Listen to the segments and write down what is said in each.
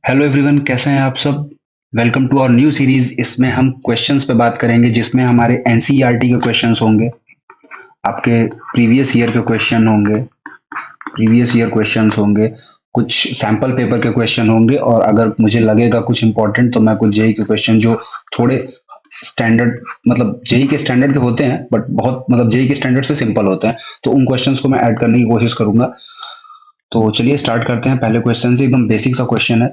Hello everyone, कैसे हैं आप सब। Welcome to our new series. इसमें हम क्वेश्चंस पे बात करेंगे, जिसमें हमारे एनसीईआरटी के क्वेश्चंस होंगे, आपके प्रीवियस ईयर के क्वेश्चन होंगे, प्रीवियस ईयर क्वेश्चंस होंगे, कुछ सैंपल पेपर के क्वेश्चन होंगे, और अगर मुझे लगेगा कुछ इंपॉर्टेंट तो मैं कुछ जेई के क्वेश्चन जो थोड़े स्टैंडर्ड, मतलब जेई के स्टैंडर्ड के होते हैं बट बहुत, मतलब जेई के स्टैंडर्ड से सिंपल होते हैं, तो उन क्वेश्चंस को मैं ऐड करने की कोशिश करूंगा। तो चलिए स्टार्ट करते हैं। पहले क्वेश्चन से एकदम बेसिक सा क्वेश्चन है,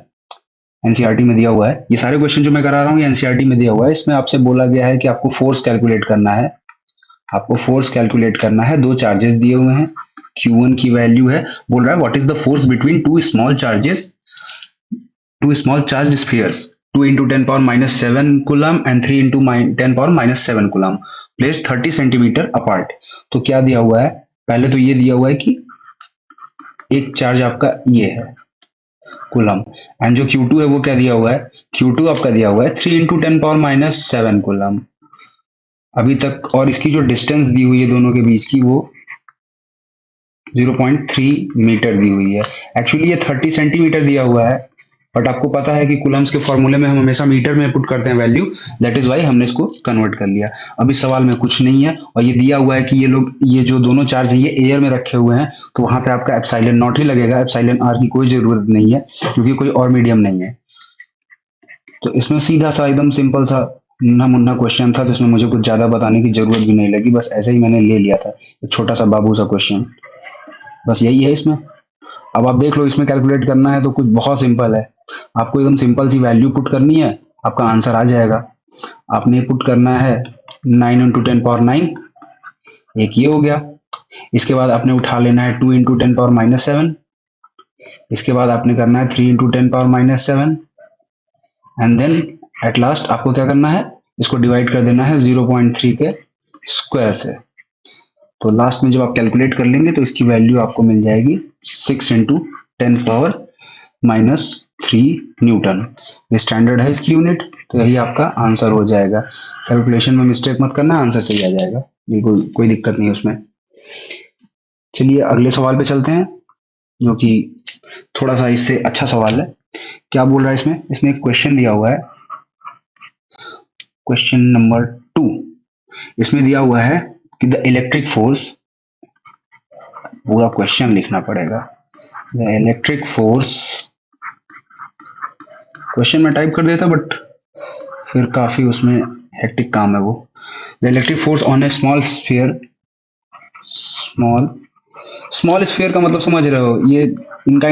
एनसीईआरटी में दिया हुआ है। ये सारे क्वेश्चन जो मैं करा रहा हूँ ये एनसीईआरटी में दिया हुआ है। इसमें आपसे बोला गया है कि आपको फोर्स कैलकुलेट करना है। आपको फोर्स कैलकुलेट करना है। दो चार्जेस दिए हुए हैं, Q1 की वैल्यू है। बोल रहा है what is the force between two small charge spheres, 2 into 10 power minus 7 coulomb and 3 into 10 power minus 7 coulomb, placed 30 centimetre apart. तो क्या दिया हुआ है, पहले तो ये दिया हुआ है कि एक चार्ज आपका ये है कूलम, एंड जो Q2 है वो क्या दिया हुआ है, Q2 आपका दिया हुआ है 3 into 10 power minus 7 कूलम अभी तक। और इसकी जो डिस्टेंस दी हुई है दोनों के बीच की, वो 0.3 मीटर दी हुई है। एक्चुअली ये 30 सेंटीमीटर दिया हुआ है, बट आपको पता है कि कूलम्स के फॉर्मूले में हम हमेशा मीटर में पुट करते हैं वैल्यू, दैट इज वाई हमने इसको कन्वर्ट कर लिया। अभी सवाल में कुछ नहीं है, और ये दिया हुआ है कि ये जो दोनों चार्ज है ये एयर में रखे हुए हैं, तो वहां पे आपका एप्सिलॉन नॉट ही लगेगा। एप्सिलॉन आर की कोई जरूरत नहीं है, क्योंकि कोई और मीडियम नहीं है। तो इसमें सीधा सा एकदम सिंपल सा मुन्ना मुन्ना क्वेश्चन था, तो इसमें मुझे कुछ ज्यादा बताने की जरूरत भी नहीं लगी, बस ऐसे ही मैंने ले लिया था, एक छोटा सा बाबू सा क्वेश्चन, बस यही है इसमें। अब आप देख लो, इसमें कैलकुलेट करना है तो कुछ बहुत सिंपल है। आपको एकदम सिंपल सी वैल्यू पुट करनी है, आपका आंसर आ जाएगा। आपने पुट करना है 9 इंटू 10 पावर 9, एक ये हो गया। इसके बाद आपने उठा लेना है 2 इंटू 10 पावर -7। इसके बाद आपने करना है 3 into 10 power -7, and then at last आपको क्या करना है, इसको डिवाइड कर देना है 0.3 के स्क्वायर से। तो लास्ट में जब आप कैलकुलेट कर लेंगे तो इसकी वैल्यू आपको मिल जाएगी 6 इंटू 10 पावर -3 न्यूटन। ये स्टैंडर्ड है इसकी यूनिट, तो यही आपका आंसर हो जाएगा। कैलकुलेशन में मिस्टेक मत करना, आंसर सही आ जाएगा, ये कोई दिक्कत नहीं है उसमें। चलिए अगले सवाल पे चलते हैं, जो कि थोड़ा सा इससे अच्छा सवाल है। क्या बोल रहा है इसमें, इसमें एक क्वेश्चन दिया हुआ है, क्वेश्चन नंबर 2। इसमें दिया हुआ है कि द इलेक्ट्रिक फोर्स, पूरा क्वेश्चन लिखना पड़ेगा, द इलेक्ट्रिक फोर्स, क्वेश्चन में टाइप कर देता बट फिर काफी उसमें हेक्टिक काम है वो। The electric force on A small sphere, small small sphere का मतलब समझ रहे हो, ये इनका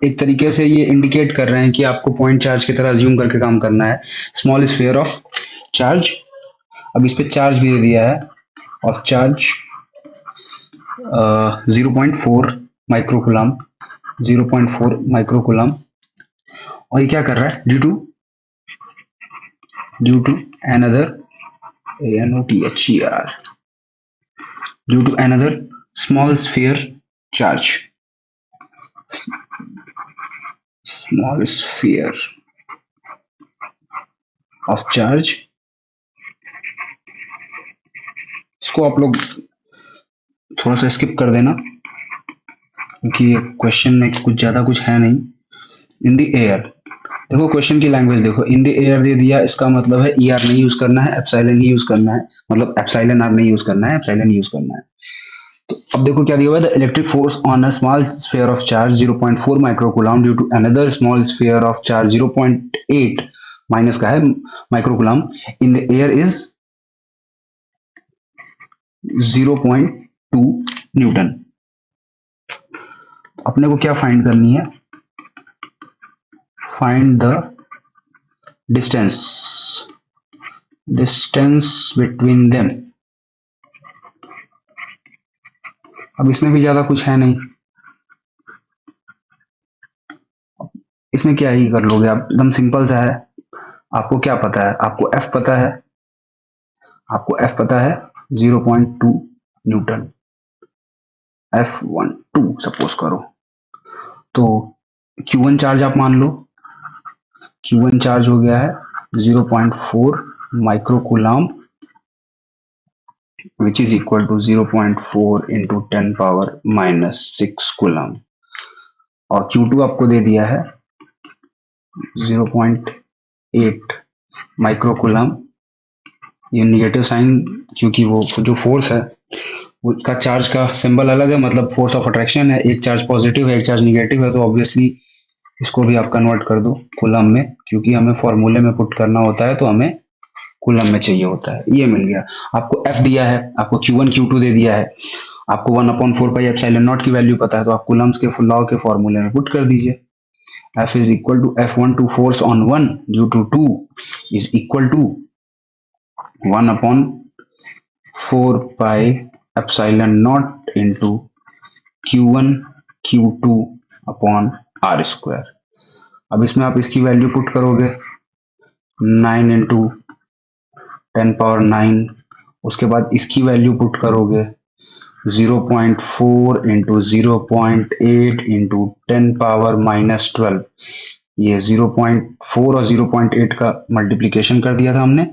एक तरीके से ये इंडिकेट कर रहे हैं कि आपको पॉइंट चार्ज की तरह ज्यूम करके काम करना है। स्मॉल स्फीयर ऑफ चार्ज, अब इस पे चार्ज भी दे दिया है, ऑफ चार्ज 0.4 माइक्रोकुलम, 0.4 माइक्रोकुलम। और ये क्या कर रहा है, due to another ANOTHER, due to another small sphere charge, small sphere of charge। इसको आप लोग थोड़ा सा स्किप कर देना, क्योंकि क्वेश्चन में कुछ ज्यादा कुछ है नहीं। इन द एयर, देखो क्वेश्चन की लैंग्वेज देखो, इन द एयर दे दिया, इसका मतलब है ER नहीं यूज करना है, एप्सिलॉन ही यूज करना है, मतलब एप्सिलॉन आर नहीं यूज करना है, एप्सिलॉन यूज करना है। तो अब देखो क्या दिया हुआ है, the electric force on a small sphere of charge 0.4 microcoulomb due to another small sphere of charge 0.8 minus का है microcoulomb in the air is 0.2 newton. अपने को क्या फाइंड करनी है, find the distance between them. अब इसमें भी ज्यादा कुछ है नहीं, इसमें क्या ही कर लोगे आप, एकदम सिंपल सा है। आपको क्या पता है, आपको F पता है, आपको F पता है 0.2 न्यूटन, F12 सपोज करो। तो Q1 चार्ज आप मान लो, Q1 चार्ज हो गया है 0.4 microcoulomb, which is equal to 0.4 into 10 power -6 coulomb. और Q2 आपको दे दिया है 0.8 माइक्रोकूलम। ये निगेटिव साइन, क्योंकि वो जो फोर्स है उसका चार्ज का सिंबल अलग है, मतलब फोर्स ऑफ अट्रैक्शन है, एक चार्ज पॉजिटिव है एक चार्ज निगेटिव है, तो ऑब्वियसली इसको भी आप कन्वर्ट कर दो कूलम में, क्योंकि हमें फॉर्मूले में पुट करना होता है तो हमें कूलम में चाहिए होता है। ये मिल गया आपको। F दिया है आपको, Q1 Q2 दे दिया है आपको, 1/4 पाई एप्सिलॉन नॉट की वैल्यू पता है, तो आप कूलम्स के लॉ के फॉर्मूले में पुट कर दीजिए। F is equal to F12 force on 1 due to 2 is equal to 1/4 pi epsilon naught into Q1 Q2 upon R square. अब इसमें आप इसकी वैल्यू पुट करोगे 9 इंटू 10⁻9, उसके बाद इसकी वैल्यू पुट करोगे 0.4 इंटू 0.8 इंटू 10⁻−12। ये 0.4 और 0.8 का मल्टीप्लीकेशन कर दिया था हमने,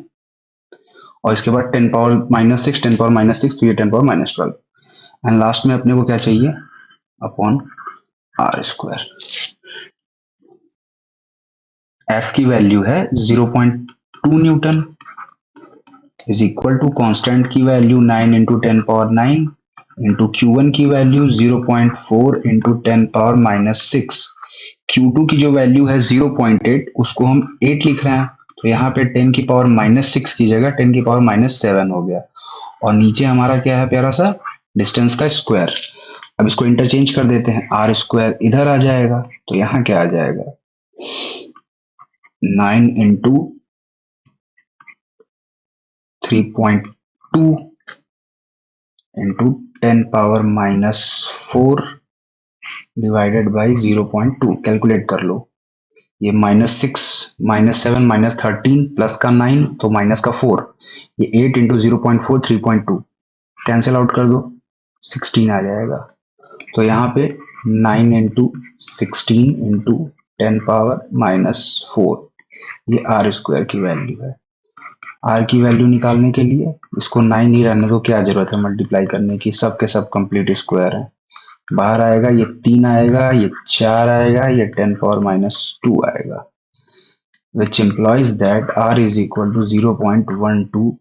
और इसके बाद 10⁻−6 10⁻−6, तो ये 10⁻−12, एंड लास्ट में अपने को क्या चाहिए अपॉन R स्क्वायर। F की वैल्यू है 0.2 newton is equal to constant की वैल्यू 9 इंटू 10⁻9 इंटू Q1 की वैल्यू 0.4 इंटू 10⁻−6। Q2 की जो वैल्यू है 0.8, उसको हम 8 लिख रहे हैं, तो यहाँ पे 10⁻−6 की जगह 10⁻−7 हो गया, और नीचे हमारा क्या है प्यारा सा डिस्टेंस का स्क्वायर। अब इसको इंटरचेंज कर देते हैं, R स्क्वायर इधर आ जाएगा, तो यहाँ क्या आ जाएगा 9 into 3.2 into 10⁻−4 divided by 0.2। Calculate कर लो, ये -6 -7 -13 प्लस का 9 तो माइनस का 4, ये 8 इंटू 0.4 3.2, कैंसिल आउट कर दो 16 आ जाएगा। तो यहाँ पे 9 इंटू 16 इंटू 10⁻−4, ये R स्क्वायर की वैल्यू है। R की वैल्यू निकालने के लिए इसको 9 ही रहने दो, क्या जरूरत है मल्टीप्लाई करने की, सब के सब कंप्लीट स्क्वायर है। बाहर आएगा ये 3 आएगा, ये 4 आएगा, ये 10⁻−2 आएगा, which implies that R is equal to 0.12।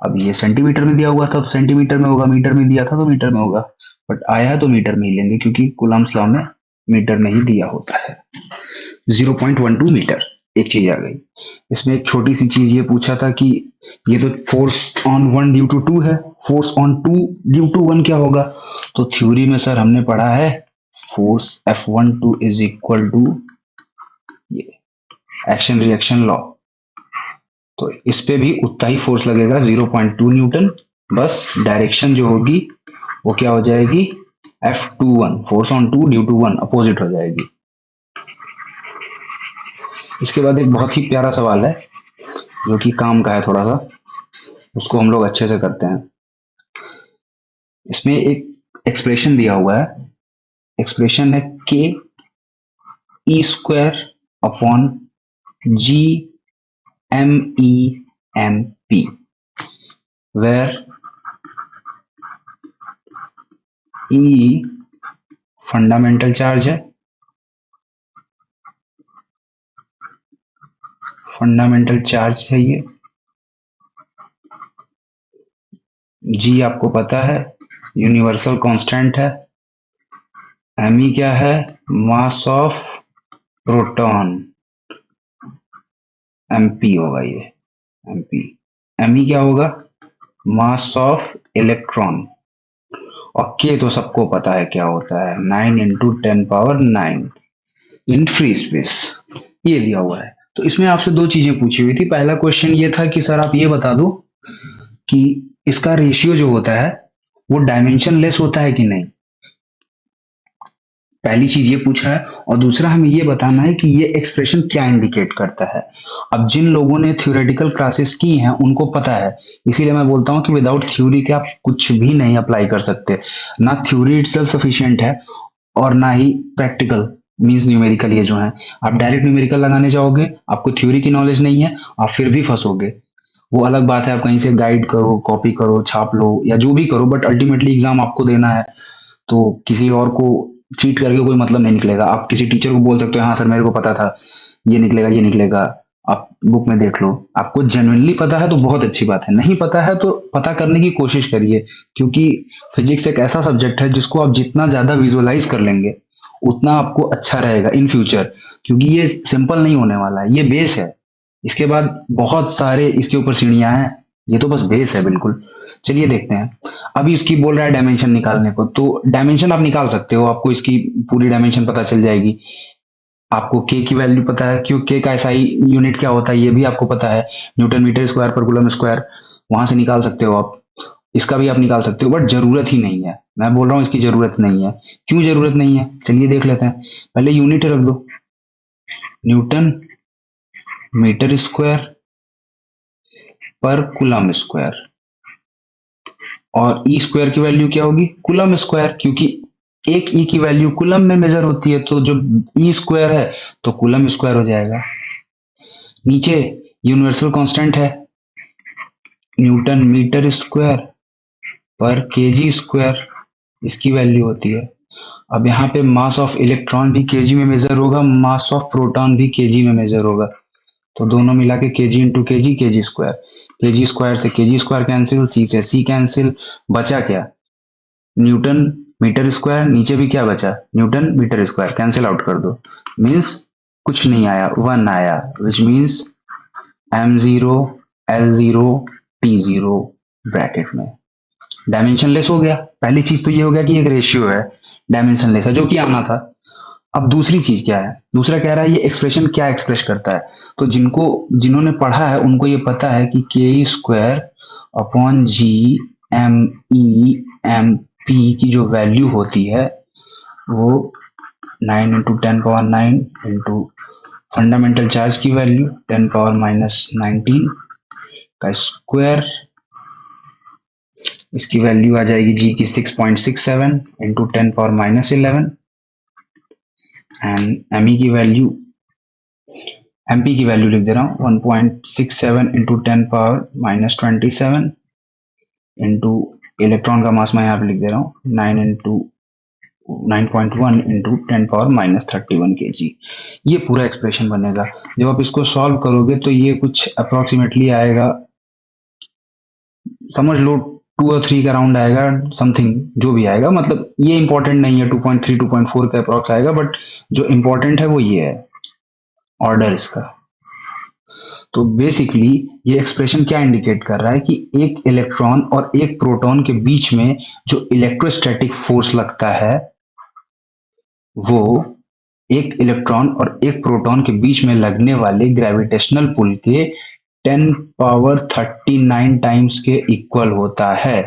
अब ये सेंटीमीटर में दिया हुआ था तो सेंटीमीटर में होगा, मीटर में दिया था तो मीटर में होगा, बट आया है तो मीटर में ही लेंगे, क्योंकि कूलम्स लॉ में मीटर में ही दिया होता है। 0.12 मीटर, एक चीज आ गई। इसमें एक छोटी सी चीज ये पूछा था कि ये तो फोर्स ऑन 1 ड्यू टू 2 है, फोर्स ऑन 2 ड्यू टू 1 क्या होगा, तो थ्योरी में सर हमने पढ़ा है force F12 is equal to ये एक्शन रिएक्शन लॉ, तो इस पे भी उतना ही फोर्स लगेगा 0.2 न्यूटन, बस डायरेक्शन जो होगी वो क्या हो जाएगी F21, force on 2 due to 1 opposite हो जाएगी। इसके बाद एक बहुत ही प्यारा सवाल है जो कि काम का है थोड़ा सा, उसको हम लोग अच्छे से करते हैं। इसमें एक एक्सप्रेशन दिया हुआ है, एक्सप्रेशन है K E square upon G M E M P, where E fundamental charge है, फंडामेंटल चार्ज है ये, G आपको पता है यूनिवर्सल कांस्टेंट है, Me क्या है मास ऑफ प्रोटॉन, MP होगा ये MP, Me क्या होगा मास ऑफ इलेक्ट्रॉन, और K तो सबको पता है क्या होता है 9 इंटू 10⁻9 इन फ्री स्पेस, ये दिया हुआ है। तो इसमें आपसे दो चीजें पूछी हुई थी। पहला क्वेश्चन ये था कि सर आप ये बता दो कि इसका रेशियो जो होता है वो डायमेंशन लेस होता है कि नहीं, पहली चीज ये पूछा है, और दूसरा हमें ये बताना है कि ये एक्सप्रेशन क्या इंडिकेट करता है। अब जिन लोगों ने थ्योरेटिकल क्लासेस की हैं उनको पता है, इसीलिए मैं बोलता हूं कि विदाउट थ्योरी के आप कुछ भी नहीं अप्लाई कर सकते, ना थ्योरी इटसेल्फ सफिशिएंट है और ना ही प्रैक्टिकल मींस न्यूमेरिकल। ये जो है आप डायरेक्ट न्यूमेरिकल लगाने जाओगे, आपको थ्योरी की नॉलेज नहीं है, आप फिर भी फंसोगे। वो अलग बात है आप कहीं से गाइड करो, कॉपी करो, छाप लो या जो भी करो, बट अल्टीमेटली एग्जाम आपको देना है, तो किसी और को चीट करके कोई मतलब नहीं निकलेगा। आप किसी टीचर को बोल सकते हो हाँ सर मेरे को पता था, ये निकलेगा ये निकलेगा, आप बुक में देख लो। आपको जेन्युइनली पता है तो बहुत अच्छी बात है, नहीं पता है तो पता करने की कोशिश करिए, क्योंकि फिजिक्स एक ऐसा सब्जेक्ट है जिसको आप जितना ज्यादा विजुअलाइज कर लेंगे उतना आपको अच्छा रहेगा इन फ्यूचर, क्योंकि ये सिंपल नहीं होने वाला है, ये बेस है। इसके बाद बहुत सारे इसके ऊपर सीढ़ियां हैं, ये तो बस बेस है बिल्कुल। चलिए देखते हैं। अभी इसकी बोल रहा है डायमेंशन निकालने को, तो डायमेंशन आप निकाल सकते हो, आपको इसकी पूरी डायमेंशन पता चल जाएगी। आपको के की वैल्यू पता है, क्यों के का एसआई यूनिट क्या होता है ये भी आपको पता है, न्यूटन मीटर स्क्वायर पर कूलम स्क्वायर, वहां से निकाल सकते हो आप। इसका भी आप निकाल सकते हो, बट जरूरत ही नहीं है, मैं बोल रहा हूँ इसकी जरूरत नहीं है। क्यों जरूरत नहीं है, चलिए देख लेते हैं। पहले यूनिट रख दो, न्यूटन मीटर स्क्वायर पर कूलम स्क्वायर, और ई स्क्वायर की वैल्यू क्या होगी, कूलम स्क्वायर, क्योंकि एक ई की वैल्यू कूलम में मेजर होती है, तो जो ई स्क्वायर है तो कूलम स्क्वायर हो जाएगा। नीचे यूनिवर्सल कांस्टेंट है न्यूटन मीटर स्क्वायर पर केजी स्क्वायर, इसकी वैल्यू होती है। अब यहाँ पे मास ऑफ इलेक्ट्रॉन भी केजी में मेजर होगा, मास ऑफ प्रोटॉन भी केजी में मेजर होगा, तो दोनों मिला के KG into KG, KG square. KG square से केजी स्क्वायर कैंसिल, सी से सी कैंसिल, बचा क्या, न्यूटन मीटर स्क्वायर, नीचे भी क्या बचा, newton metre square, cancel out कर दो, मीन्स कुछ नहीं आया, वन आया, which means m0 l0 t0 bracket में। डायमेंशन लेस हो गया, पहली चीज तो ये हो गया कि एक रेशियो है, डायमेंशन लेस है, जो कि आना था। अब दूसरी चीज क्या है, दूसरा कह रहा है ये एक्सप्रेशन क्या एक्सप्रेस करता है, तो जिन्होंने पढ़ा है उनको ये पता है कि K square upon G M E M P की जो वैल्यू होती है वो 9 × 10⁻⁹ इंटू फंडामेंटल चार्ज की वैल्यू 10⁻⁻19 का स्क्वायर, इसकी वैल्यू आ जाएगी जी की 6.67 इंटू 10⁻11, एंड एम ई की वैल्यू, एमपी की वैल्यू लिख दे रहा हूँ 1.67 इंटू 10⁻⁻27 इंटू इलेक्ट्रॉन का मास मैं यहाँ पे लिख दे रहा हूँ 9.1 इंटू 10⁻31 kg। ये पूरा एक्सप्रेशन बनेगा। जब आप इसको सॉल्व करोगे तो ये कुछ अप्रोक्सीमेटली आएगा, समझ लो 2 और 3 का राउंड आएगा, समथिंग जो भी आएगा, मतलब ये इंपॉर्टेंट नहीं है, 2.3 2.4 का अप्रोक्स आएगा, बट जो इंपॉर्टेंट है वो ये है ऑर्डर इसका। तो बेसिकली ये एक्सप्रेशन क्या इंडिकेट कर रहा है कि एक इलेक्ट्रॉन और एक प्रोटॉन के बीच में जो इलेक्ट्रोस्टैटिक फोर्स लगता है वो एक इलेक्ट्रॉन और एक प्रोटॉन के बीच में लगने वाले ग्रेविटेशनल पुल के 10⁻39 टाइम्स के इक्वल होता है।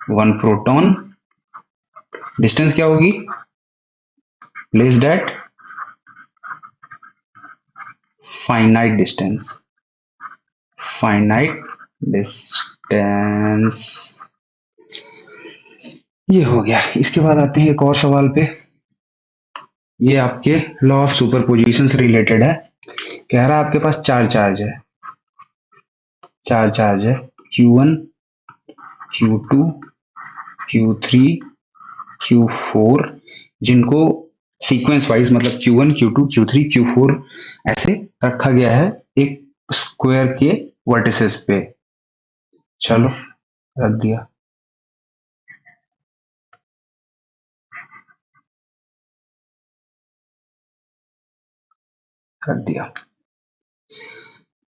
वन प्रोटॉन, डिस्टेंस क्या होगी, placed at finite distance, finite distance, ये हो गया। इसके बाद आते हैं एक और सवाल पे, ये आपके लॉ ऑफ सुपरपोजिशन से रिलेटेड है। कह रहा है आपके पास चार चार्ज है, चार चार्ज है Q1 Q2 Q3 Q4, जिनको सीक्वेंस वाइज मतलब Q1 Q2 Q3 Q4 ऐसे रखा गया है एक स्क्वायर के वर्टिसेस पे। चलो रख दिया, कर दिया।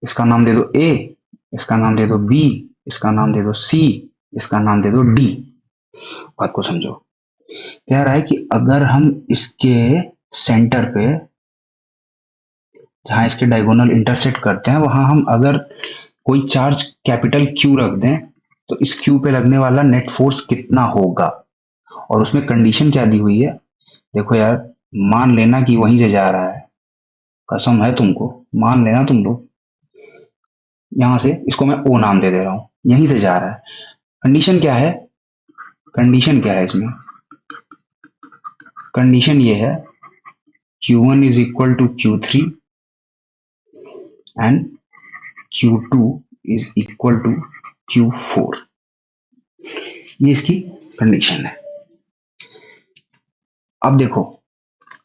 इसका नाम दे दो A, इसका नाम दे दो B, इसका नाम दे दो C, इसका नाम दे दो D। बात को समझो, कह रहा है कि अगर हम इसके सेंटर पे जहां इसके डायगोनल इंटरसेक्ट करते हैं वहां हम अगर कोई चार्ज कैपिटल Q रख दें तो इस Q पे लगने वाला नेट फोर्स कितना होगा, और उसमें कंडीशन क्या दी हुई है, देखो यार, मान लेना कि वहीं से जा रहा है, कसम है तुमको, मान लेना तुम लोग, यहां से इसको मैं O नाम दे दे रहा हूं, यहीं से जा रहा है। कंडीशन क्या है, कंडीशन क्या है इसमें, कंडीशन ये है Q1 is equal to Q3 and Q2 is equal to Q4। ये इसकी कंडीशन है। अब देखो,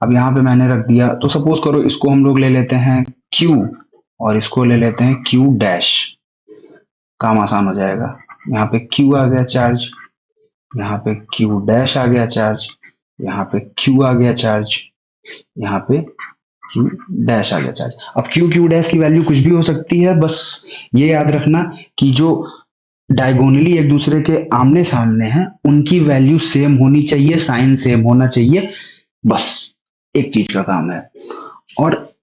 अब यहां पे मैंने रख दिया, तो सपोज करो इसको हम लोग ले लेते हैं Q और इसको ले लेते हैं Q डैश, काम आसान हो जाएगा। यहाँ पे Q आ गया चार्ज, यहाँ पे Q डैश आ गया चार्ज, यहाँ पे Q आ गया चार्ज, यहाँ पे Q डैश आ गया चार्ज। अब Q डैश की वैल्यू कुछ भी हो सकती है, बस ये याद रखना कि जो डायगोनली एक दूसरे के आमने सामने हैं उनकी वैल्यू सेम होनी चाहिए, साइन सेम होना चाहिए, बस एक चीज का काम है। और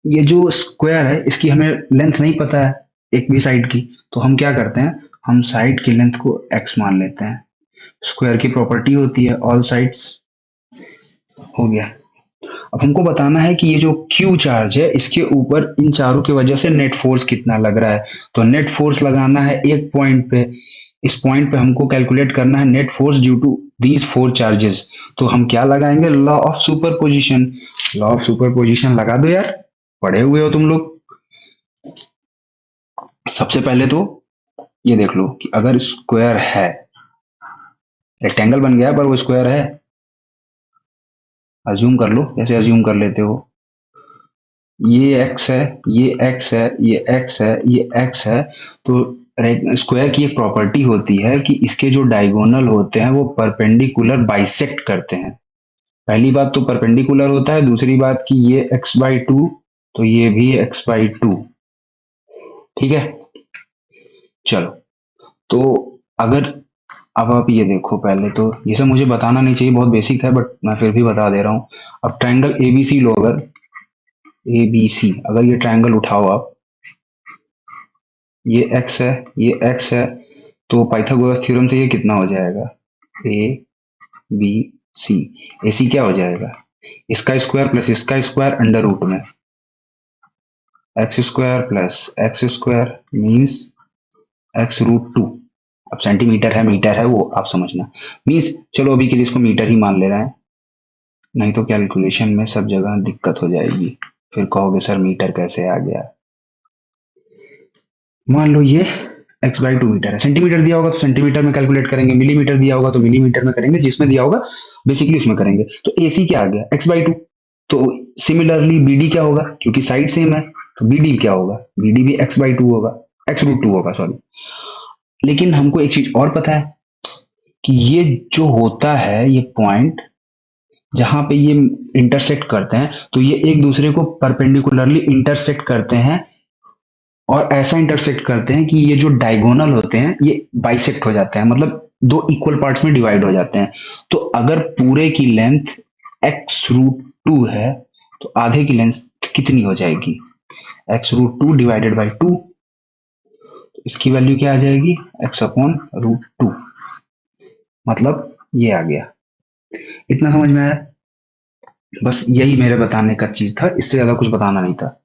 ये जो स्क्वायर है इसकी हमें लेंथ नहीं पता है एक भी साइड की, तो हम क्या करते हैं, हम साइड की लेंथ को x मान लेते हैं। स्क्वायर की प्रॉपर्टी होती है ऑल साइड्स, हो गया। अब हमको बताना है कि ये जो Q चार्ज है इसके ऊपर इन चारों की वजह से नेट फोर्स कितना लग रहा है। तो नेट फोर्स लगाना है एक पॉइंट पे, इस पॉइंट पे हमको कैलकुलेट करना है net force due to these four charges. तो हम क्या लगाएंगे, law of superposition. Law of superposition लगा दो यार, पढ़े हुए हो तुम लोग। सबसे पहले तो ये देख लो कि अगर स्क्वायर है, रेक्टेंगल बन गया पर वो स्क्वायर है, अज्यूम कर लो जैसे अज्यूम कर लेते हो, ये x है, ये x है, ये x है, ये x है। तो स्क्वायर की एक प्रॉपर्टी होती है कि इसके जो डायगोनल होते हैं वो परपेंडिकुलर बाइसेक्ट करते हैं। पहली बात तो परपेंडिकुलर होता है, दूसरी बात कि ये x/2 तो ये भी x/2, ठीक है। चलो, तो अगर अब आप ये देखो, पहले तो ये सब मुझे बताना नहीं चाहिए, बहुत बेसिक है, बट मैं फिर भी बता दे रहा हूँ। अब ट्रायंगल एबीसी लो, अगर एबीसी, अगर ये ट्रायंगल उठाओ आप, ये x है, ये x है, तो पाइथागोरस थ्योरम से ये कितना हो जाएगा, ए बी सी। ए सी क्या हो जाएगा, इसका स्क्वायर प्लस इसका स्क्वायर अंडर रूट में x square plus x square means x√2। अब सेंटीमीटर है मीटर है वो आप समझना, मीन्स चलो अभी के लिए इसको मीटर ही मान ले रहे हैं, नहीं तो कैलकुलेशन में सब जगह दिक्कत हो जाएगी, फिर कहोगे सर मीटर कैसे आ गया। मान लो ये x/2 मीटर है, सेंटीमीटर दिया होगा तो सेंटीमीटर में कैलकुलेट करेंगे, मिलीमीटर दिया होगा तो मिलीमीटर में करेंगे, जिसमें दिया होगा बेसिकली उसमें करेंगे। तो AC क्या आ गया, x/2। तो सिमिलरली BD क्या होगा, क्योंकि साइड सेम है, तो BD क्या होगा, BD भी x/2 होगा, x√2 होगा सॉरी। लेकिन हमको एक चीज और पता है कि ये जो होता है, ये पॉइंट जहां पे ये इंटरसेक्ट करते हैं, तो ये एक दूसरे को परपेंडिकुलरली इंटरसेक्ट करते हैं, और ऐसा इंटरसेक्ट करते हैं कि ये जो डायगोनल होते हैं ये बाइसेक्ट हो जाते हैं, मतलब दो इक्वल पार्ट्स में डिवाइड हो जाते हैं। तो अगर पूरे की लेंथ x√2 है तो आधे की लेंथ कितनी हो जाएगी, x√2 डिवाइडेड बाई 2, इसकी वैल्यू क्या आ जाएगी, x/√2, मतलब ये आ गया। इतना समझ में आया, बस यही मेरे बताने का चीज था, इससे ज्यादा कुछ बताना नहीं था।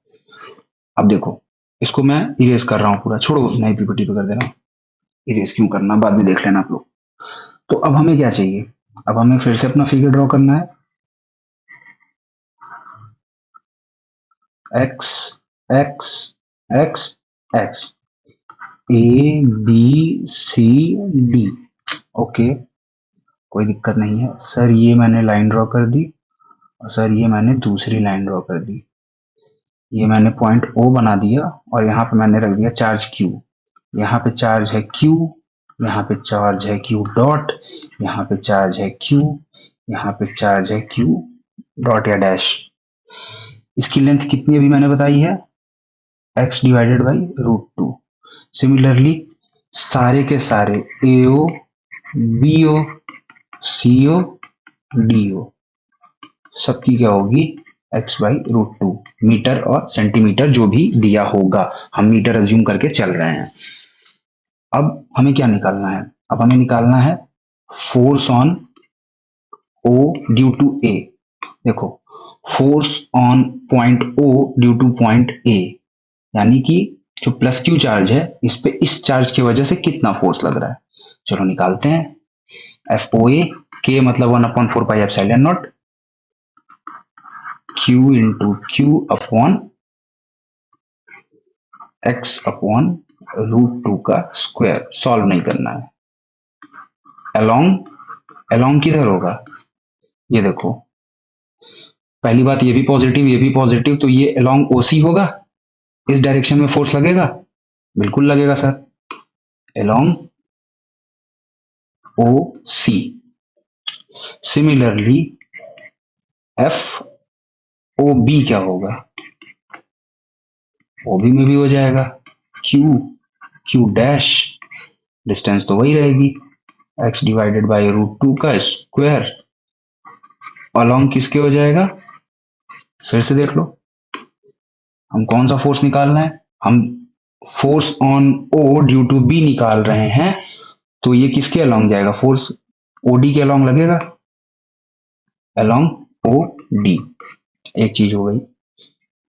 अब देखो, इसको मैं इरेज कर रहा हूँ पूरा, छोड़ो नई पीपीटी पे कर देना, इरेज क्यों करना बाद में देख लेना आप लोग। तो अब हमें क्या चाहिए, अब हमें फिर से अपना फिगर ड्रॉ करना है, x x x x, A B C D, okay, कोई दिक्कत नहीं है सर। ये मैंने लाइन ड्रॉ कर दी, और सर ये मैंने दूसरी लाइन ड्रॉ कर दी, ये मैंने पॉइंट O बना दिया, और यहाँ पे मैंने रख दिया चार्ज Q। यहाँ पे चार्ज है Q, यहाँ पे चार्ज है Q डॉट, यहाँ पे चार्ज है Q, यहाँ पे चार्ज है Q डॉट या डैश। इसकी लेंथ कितनी अभी मैंने बताई है, x/√2। सिमिलरली सारे के सारे AO BO CO DO सबकी क्या होगी, x/√2, मीटर और सेंटीमीटर जो भी दिया होगा, हम मीटर अज्यूम करके चल रहे हैं। अब हमें क्या निकालना है, अब हमें निकालना है force on O due to A। देखो, force on point O due to point A, यानी कि जो प्लस Q चार्ज है इस पे इस चार्ज की वजह से कितना फोर्स लग रहा है, चलो निकालते हैं। FOA K मतलब 1/4πε0 Q into Q upon x upon √2 का स्क्वायर, सॉल्व नहीं करना है। अलोंग किधर होगा, ये देखो, पहली बात ये भी पॉजिटिव, तो ये अलोंग ओसी होगा, इस डायरेक्शन में फोर्स लगेगा, बिल्कुल लगेगा सर, अलोंग ओ सी। सिमिलरली एफ ओ बी क्या होगा, ओ बी में भी हो जाएगा क्यू डैश, डिस्टेंस तो वही रहेगी x डिवाइडेड बाई √2 का स्क्वायर, अलोंग किसके हो जाएगा, फिर से देख लो, हम कौन सा फोर्स निकालना है, हम force on O due to B निकाल रहे हैं, तो ये किसके अलोंग जाएगा, फोर्स ओडी के अलोंग लगेगा, अलोंग ओ डी, एक चीज हो गई।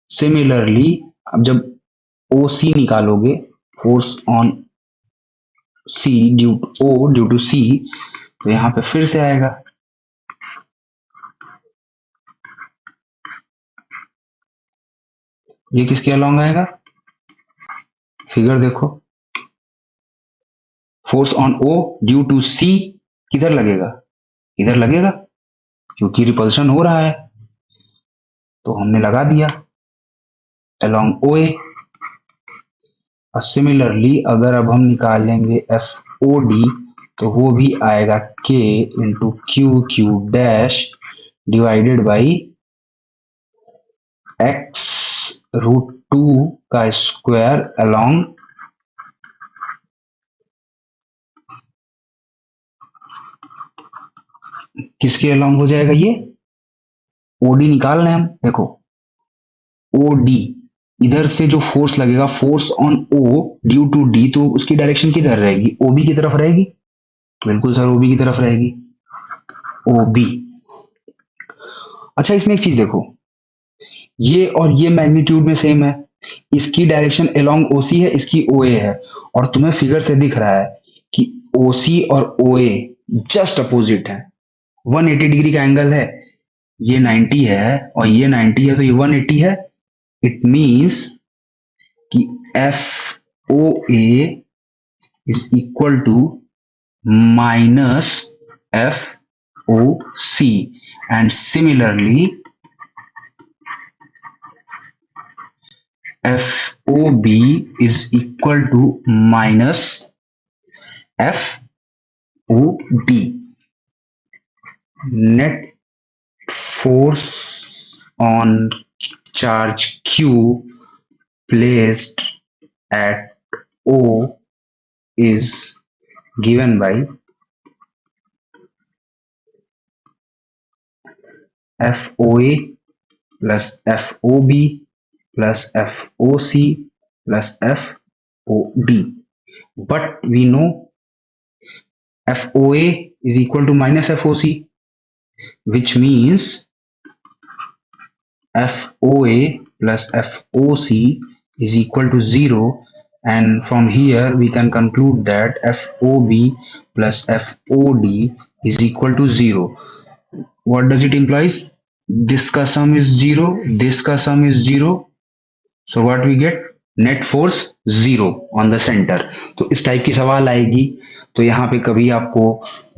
सिमिलरली अब जब ओ सी निकालोगे, force on C due to C, तो यहां पे फिर से आएगा, ये किसके अलोंग आएगा, फिगर देखो, force on O due to C किधर लगेगा, इधर लगेगा, क्योंकि रिपल्शन हो रहा है, तो हमने लगा दिया अलोंग ओ ए। सिमिलरली अगर अब हम निकालेंगे एफ ओ डी, तो वो भी आएगा के into Q dash divided by x √2 का स्क्वायर अलोंग किसके अलोंग हो जाएगा, ये ओडी निकाल रहे हैं हम, देखो ओडी, इधर से जो फोर्स लगेगा, force on O due to D, तो उसकी डायरेक्शन किधर रहेगी, ओबी की तरफ रहेगी, बिल्कुल सर ओबी की तरफ रहेगी, ओबी। अच्छा इसमें एक चीज देखो, ये और ये मैग्नीट्यूड में सेम है, इसकी डायरेक्शन अलोंग ओसी है, इसकी ओए है, और तुम्हें फिगर से दिख रहा है कि ओसी और ओए जस्ट अपोजिट है, 180 डिग्री का एंगल है, ये 90 है और ये 90 है, तो ये 180 है, इट मींस कि F O A is equal to minus F O C, and similarly F O B is equal to minus F O D. Net force on charge Q placed at O is given by FOA plus FOB plus FOC plus FOD. But we know FOA is equal to minus FOC, which means FOA plus FOC is equal to 0, and from here we can conclude that FOB plus FOD is equal to 0. What does it implies? This का sum is 0, this का sum is 0, so what we get? Net force 0 on the centre. तो इस type की सवाल आएगी, तो यहाँ पे कभी आपको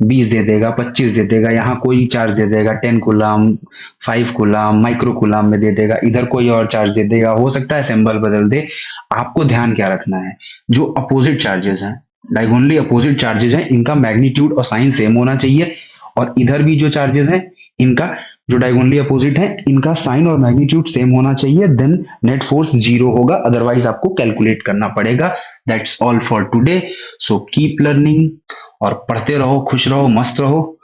20 दे देगा, 25 दे देगा, यहाँ कोई चार्ज दे देगा 10 कूलम, 5 कूलम, माइक्रो कूलम में दे देगा, इधर कोई और चार्ज दे देगा, हो सकता है सिंबल बदल दे। आपको ध्यान क्या रखना है, जो अपोजिट चार्जेस हैं, डायगोनली अपोजिट चार्जेस हैं, इनका मैग्नीट्यूड और साइन सेम होना चाहिए, और इधर भी जो चार्जेस हैं इनका जो डायगोनली अपोजिट है इनका साइन और मैग्नीट्यूड सेम होना चाहिए, देन नेट फोर्स 0 होगा, अदरवाइज आपको कैलकुलेट करना पड़ेगा। That's all for today, so keep learning और पढ़ते रहो, खुश रहो, मस्त रहो।